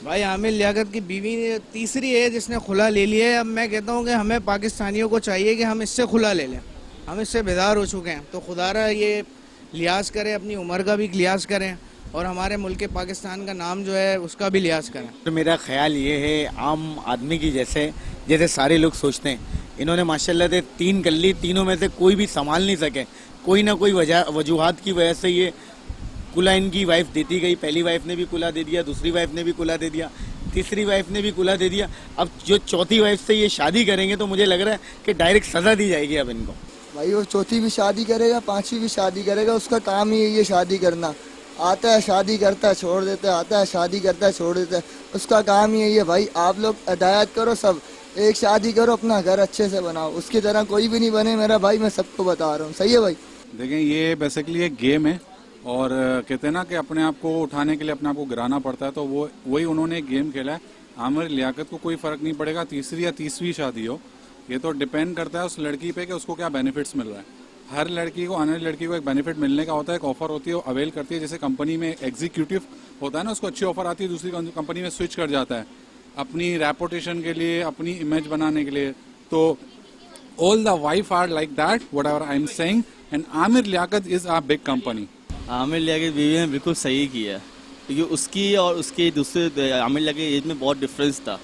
भाई आमिर लियाकत की बीवी तीसरी है जिसने खुला ले लिया है। अब मैं कहता हूँ कि हमें पाकिस्तानियों को चाहिए कि हम इससे खुला ले लें। हम इससे बेदार हो चुके हैं, तो खुदारा ये लिहाज करें, अपनी उम्र का भी लिहाज करें और हमारे मुल्क पाकिस्तान का नाम जो है उसका भी लिहाज करें। तो मेरा ख्याल ये है आम आदमी की जैसे जैसे सारे लोग सोचते हैं, इन्होंने माशाल्लाह से तीन कर ली, तीनों में से कोई भी संभाल नहीं सके। कोई ना कोई वजूहात की वजह से ये कुला इनकी वाइफ देती गई। पहली वाइफ ने भी कुला दे दिया, दूसरी वाइफ ने भी कुला दे दिया, तीसरी वाइफ ने भी कुला दे दिया। अब जो चौथी वाइफ से ये शादी करेंगे तो मुझे लग रहा है कि डायरेक्ट सजा दी जाएगी अब इनको। भाई वो चौथी भी शादी करेगा, पांचवी भी शादी करेगा, उसका काम ही है ये शादी करना। आता है शादी करता है छोड़ देता है, आता है शादी करता है छोड़ देता है, उसका काम ही है ये। भाई आप लोग हिदायत करो, सब एक शादी करो, अपना घर अच्छे से बनाओ, उसकी तरह कोई भी नहीं बने मेरा भाई, मैं सबको बता रहा हूँ। सही है भाई? देखें, ये बेसिकली एक गेम है और कहते हैं ना कि अपने आप को उठाने के लिए अपने आप को गिराना पड़ता है, तो वो वही उन्होंने एक गेम खेला है। आमिर लियाकत को कोई फर्क नहीं पड़ेगा तीसरी या तीसवीं शादी हो, ये तो डिपेंड करता है उस लड़की पे कि उसको क्या बेनिफिट्स मिल रहा है। हर लड़की को, आने वाली लड़की को एक बेनिफिट मिलने का होता है, एक ऑफर होती है, वो अवेल करती है। जैसे कंपनी में एग्जीक्यूटिव होता है ना, उसको अच्छी ऑफर आती है, दूसरी कंपनी में स्विच कर जाता है अपनी रेपुटेशन के लिए, अपनी इमेज बनाने के लिए। तो all the wife are like that, whatever I am saying, and Amir Liaquat is a big company. Amir Liaquat बीवी ने बिल्कुल सही किया, क्योंकि उसकी और उसके दूसरे आमिर लियाकत एज में बहुत डिफरेंस था,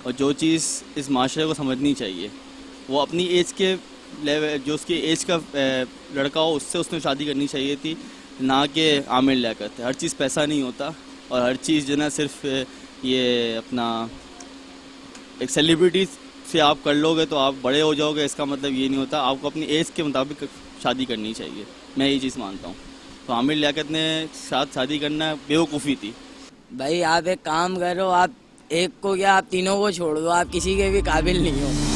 और जो चीज़ इस माशरे को समझनी चाहिए, वो अपनी एज के लेवल, जो उसकी एज का लड़का हो उससे उसने शादी करनी चाहिए थी, ना कि आमिर लियाकत। हर चीज़ पैसा नहीं होता, और हर चीज़ जो ना सिर्फ ये अपना एक सेलिब्रिटी से आप कर लोगे तो आप बड़े हो जाओगे, इसका मतलब ये नहीं होता। आपको अपनी एज के मुताबिक शादी करनी चाहिए, मैं ये चीज़ मानता हूँ। तो आमिर लियाकत ने साथ शादी करना बेवकूफ़ी थी। भाई आप एक काम करो, आप एक को क्या, आप तीनों को छोड़ दो, आप किसी के भी काबिल नहीं हो।